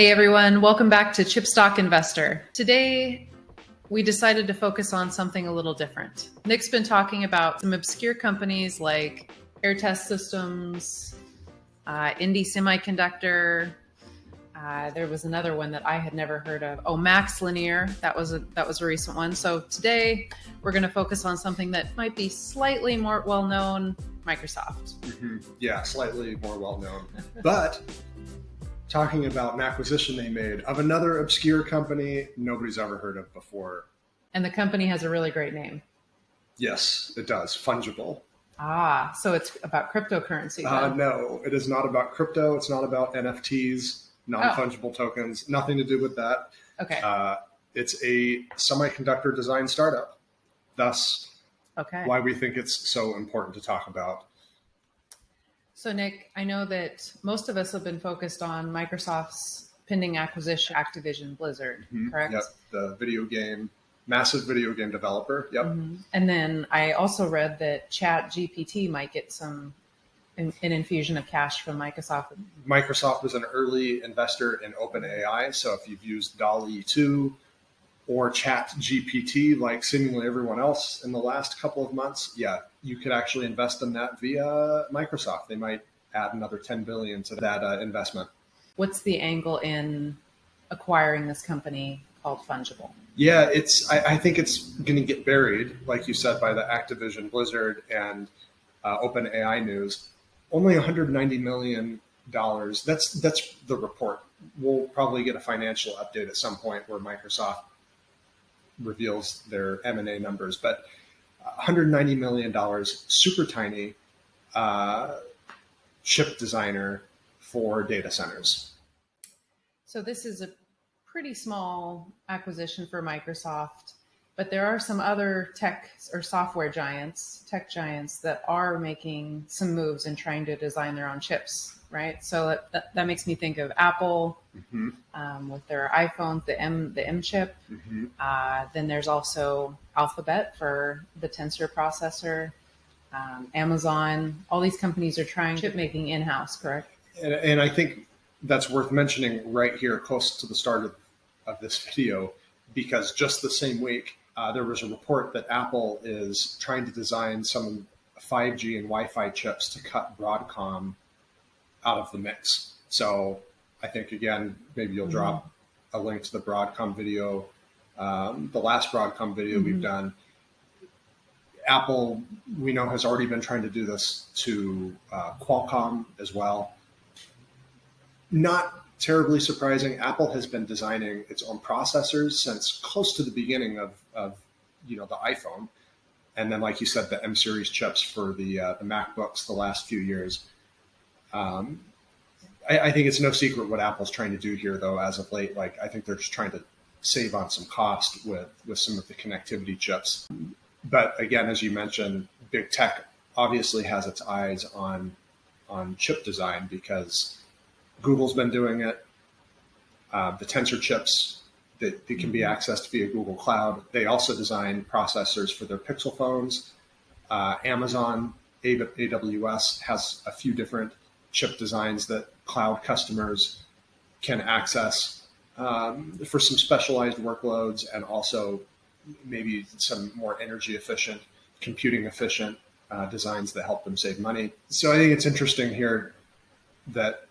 Hey everyone, welcome back to Chip Stock Investor. Today, we decided to focus on something a little different. Nick's been talking about some obscure companies like Air Test Systems, Indie Semiconductor. There was another one that I had never heard of. Oh, Max Linear. That was a recent one. So today, we're going to focus on something that might be slightly more well-known, Microsoft. Yeah, slightly more well-known. But talking about an acquisition they made of another obscure company nobody's ever heard of before. And the company has a really great name. Yes, it does. Fungible. Ah, so it's about cryptocurrency. No, it is not about crypto. It's not about NFTs, non-fungible tokens. Nothing to do with that. Okay. It's a semiconductor design startup. Thus, why we think it's so important to talk about. So Nick, I know that most of us have been focused on Microsoft's pending acquisition, Activision Blizzard, correct? Yep, the massive video game developer. Yep. And then I also read that ChatGPT might get an infusion of cash from Microsoft. Microsoft was an early investor in OpenAI. So if you've used DALL-E 2 or ChatGPT, like seemingly everyone else in the last couple of months, yeah, you could actually invest in that via Microsoft. They might add another $10 billion to that investment. What's the angle in acquiring this company called Fungible? Yeah, I think it's going to get buried, like you said, by the Activision Blizzard and OpenAI news. Only $190 million. That's the report. We'll probably get a financial update at some point where Microsoft reveals their M&A numbers, but $190 million, super tiny chip designer for data centers. So this is a pretty small acquisition for Microsoft, but there are some other tech or software giants, tech giants that are making some moves and trying to design their own chips, right? So that makes me think of Apple with their iPhones, the M chip. Then there's also Alphabet for the tensor processor, Amazon. All these companies are trying chip making in-house, correct? And I think that's worth mentioning right here, close to the start of this video, because just the same week, there was a report that Apple is trying to design some 5G and Wi-Fi chips to cut Broadcom out of the mix. So I think, again, maybe you'll drop a link to the Broadcom video, the last Broadcom video we've done. Apple, we know, has already been trying to do this to Qualcomm as well. Not terribly surprising. Apple has been designing its own processors since close to the beginning of the iPhone, and then, like you said, the M series chips for the MacBooks the last few years. I think it's no secret what Apple's trying to do here, though. As of late, I think they're just trying to save on some cost with some of the connectivity chips. But again, as you mentioned, big tech obviously has its eyes on chip design because Google's been doing it. The tensor chips that can be accessed via Google Cloud. They also design processors for their Pixel phones. Amazon, AWS has a few different chip designs that cloud customers can access for some specialized workloads and also maybe some more energy efficient, computing efficient designs that help them save money. So I think it's interesting here that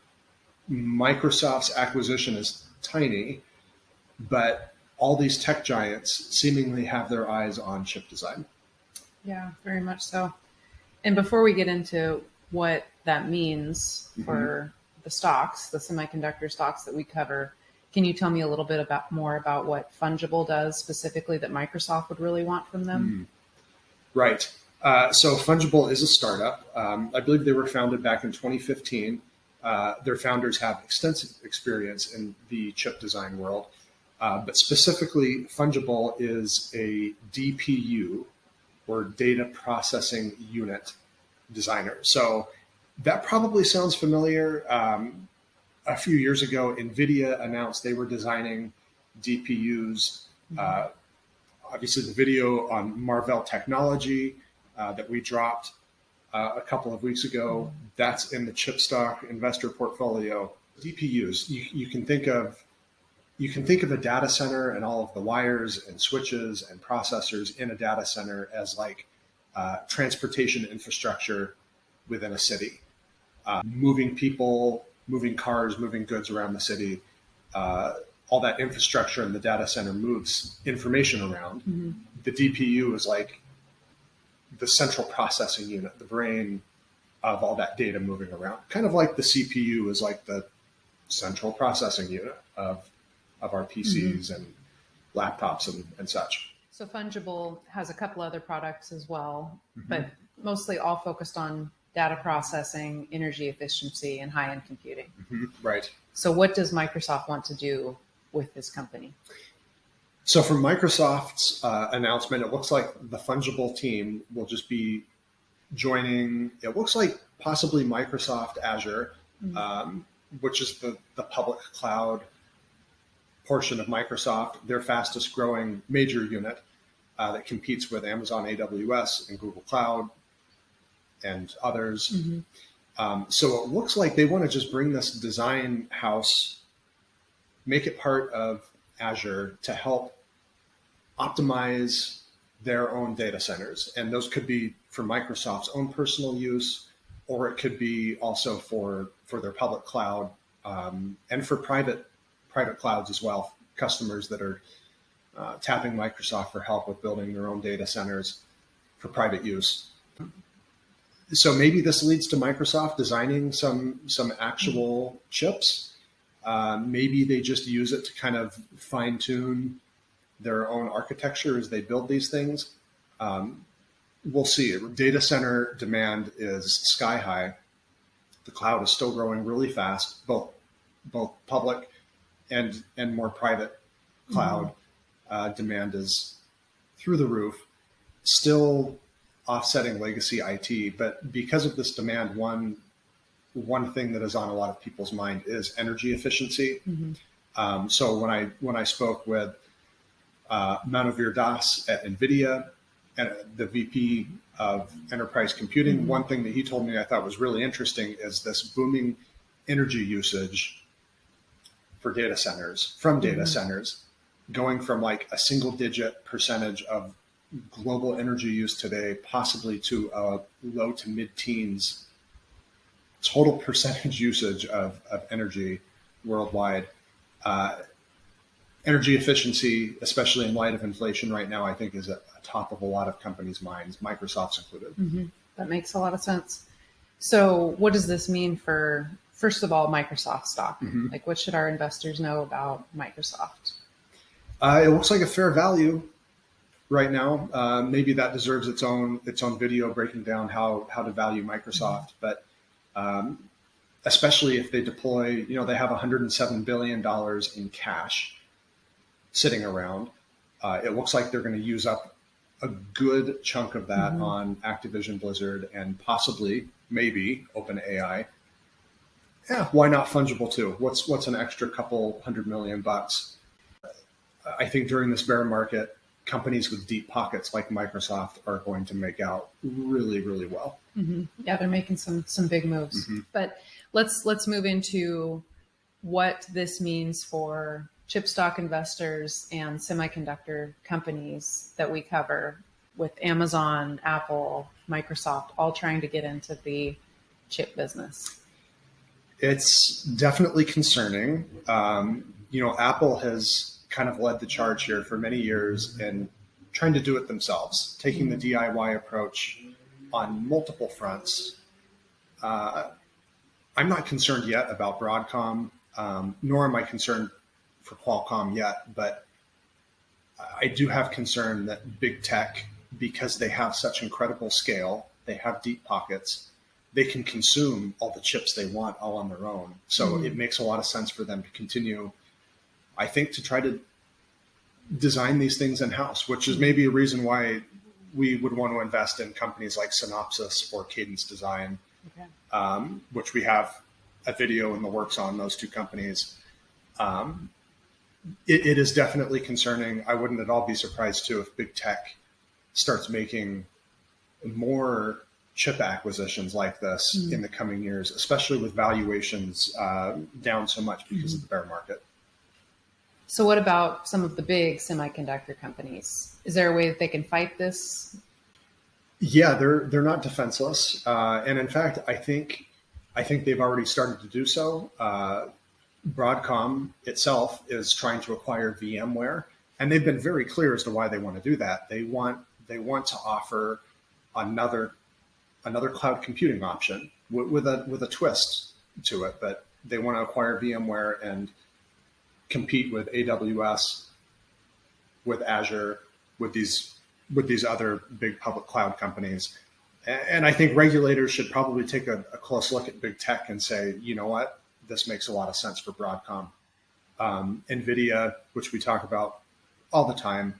Microsoft's acquisition is tiny, but all these tech giants seemingly have their eyes on chip design. Yeah, very much so. And before we get into what that means for the stocks, the semiconductor stocks that we cover, can you tell me a little bit more about what Fungible does specifically that Microsoft would really want from them? Right. So Fungible is a startup. I believe they were founded back in 2015. Their founders have extensive experience in the chip design world, but specifically Fungible is a DPU, or data processing unit designer. So that probably sounds familiar. A few years ago, Nvidia announced they were designing DPUs. Obviously, the video on Marvell Technology that we dropped a couple of weeks ago, that's in the chip stock investor portfolio. DPUs. You can think of a data center and all of the wires and switches and processors in a data center as like transportation infrastructure within a city, moving people, moving cars, moving goods around the city. All that infrastructure in the data center moves information around. Mm-hmm. The DPU is like the central processing unit, the brain of all that data moving around. Kind of like the CPU is like the central processing unit of our PCs and laptops and such. So Fungible has a couple other products as well, but mostly all focused on data processing, energy efficiency, and high-end computing. Right. So what does Microsoft want to do with this company? So from Microsoft's announcement, it looks like the Fungible team will just be joining, it looks like possibly Microsoft Azure, which is the public cloud portion of Microsoft, their fastest growing major unit that competes with Amazon AWS and Google Cloud and others. So it looks like they want to just bring this design house, make it part of Azure to help optimize their own data centers. And those could be for Microsoft's own personal use, or it could be also for their public cloud and for private clouds as well, customers that are tapping Microsoft for help with building their own data centers for private use. So maybe this leads to Microsoft designing some actual chips. Maybe they just use it to kind of fine tune their own architecture as they build these things. We'll see. Data center demand is sky high. The cloud is still growing really fast, both public and more private cloud demand is through the roof, still offsetting legacy IT. But because of this demand, one thing that is on a lot of people's mind is energy efficiency. So when I spoke with Manuvir Das at Nvidia, and the VP of enterprise computing, one thing that he told me I thought was really interesting is this booming energy usage for data centers, from data centers, going from like a single digit percentage of global energy use today, possibly to a low to mid-teens total percentage usage of energy worldwide. Energy efficiency, especially in light of inflation right now, I think is at the top of a lot of companies' minds, Microsoft's included. That makes a lot of sense. So what does this mean for, first of all, Microsoft stock? Like, what should our investors know about Microsoft? It looks like a fair value right now. Maybe that deserves its own video breaking down how to value Microsoft. But especially if they deploy, they have $107 billion in cash sitting around. It looks like they're going to use up a good chunk of that on Activision Blizzard and possibly, maybe, OpenAI. Yeah, why not Fungible too? What's an extra couple $100 million? I think during this bear market, companies with deep pockets like Microsoft are going to make out really, really well. Yeah, they're making some big moves. But let's move into what this means for chip stock investors and semiconductor companies that we cover, with Amazon, Apple, Microsoft, all trying to get into the chip business. It's definitely concerning. Apple has kind of led the charge here for many years in trying to do it themselves, taking the DIY approach on multiple fronts. I'm not concerned yet about Broadcom, nor am I concerned for Qualcomm yet, but I do have concern that big tech, because they have such incredible scale, they have deep pockets, they can consume all the chips they want all on their own. So it makes a lot of sense for them to continue, I think, to try to design these things in-house, which is maybe a reason why we would want to invest in companies like Synopsys or Cadence Design, which we have a video in the works on those two companies. It is definitely concerning. I wouldn't at all be surprised too if big tech starts making more chip acquisitions like this in the coming years, especially with valuations down so much because of the bear market. So what about some of the big semiconductor companies? Is there a way that they can fight this? Yeah, they're not defenseless, and in fact, I think they've already started to do so. Broadcom itself is trying to acquire VMware, and they've been very clear as to why they want to do that. They want to offer another cloud computing option with a twist to it, but they want to acquire VMware and compete with AWS, with Azure, with these other big public cloud companies. And I think regulators should probably take a close look at big tech and say, you know what, this makes a lot of sense for Broadcom. Nvidia, which we talk about all the time,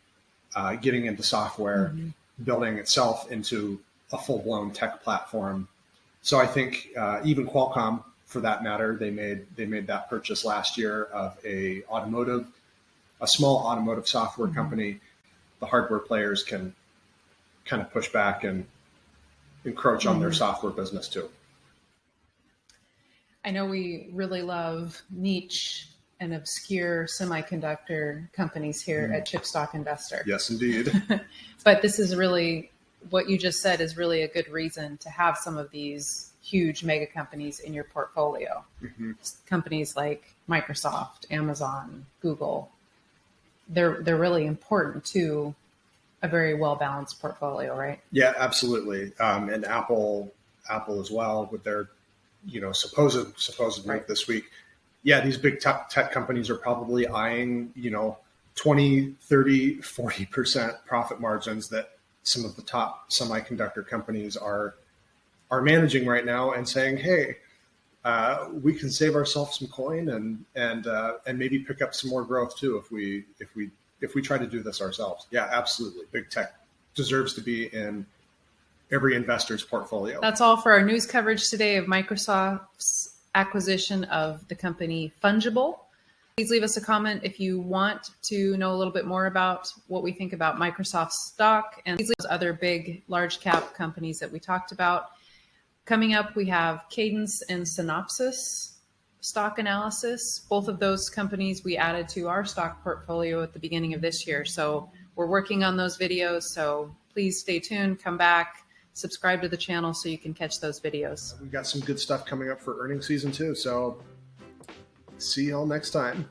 getting into software, building itself into a full-blown tech platform. So I think even Qualcomm, for that matter, they made that purchase last year of a small automotive software company. The hardware players can kind of push back and encroach on their software business too. I know we really love niche and obscure semiconductor companies here at Chip Stock Investor. Yes, indeed. But this is really, what you just said is really a good reason to have some of these huge mega companies in your portfolio. Companies like Microsoft, Amazon, Google, they're really important to a very well-balanced portfolio, right? Yeah, absolutely. And Apple as well with their, supposed move this week. Yeah, these big tech companies are probably eyeing, 20, 30, 40% profit margins that some of the top semiconductor companies are managing right now, and saying, hey, we can save ourselves some coin and maybe pick up some more growth too if we try to do this ourselves. Yeah, absolutely. Big tech deserves to be in every investor's portfolio. That's all for our news coverage today of Microsoft's acquisition of the company Fungible. Please leave us a comment if you want to know a little bit more about what we think about Microsoft stock and these other big, large cap companies that we talked about. Coming up, we have Cadence and Synopsys stock analysis. Both of those companies we added to our stock portfolio at the beginning of this year. So we're working on those videos. So please stay tuned, come back, subscribe to the channel so you can catch those videos. We've got some good stuff coming up for earnings season too. So see y'all next time.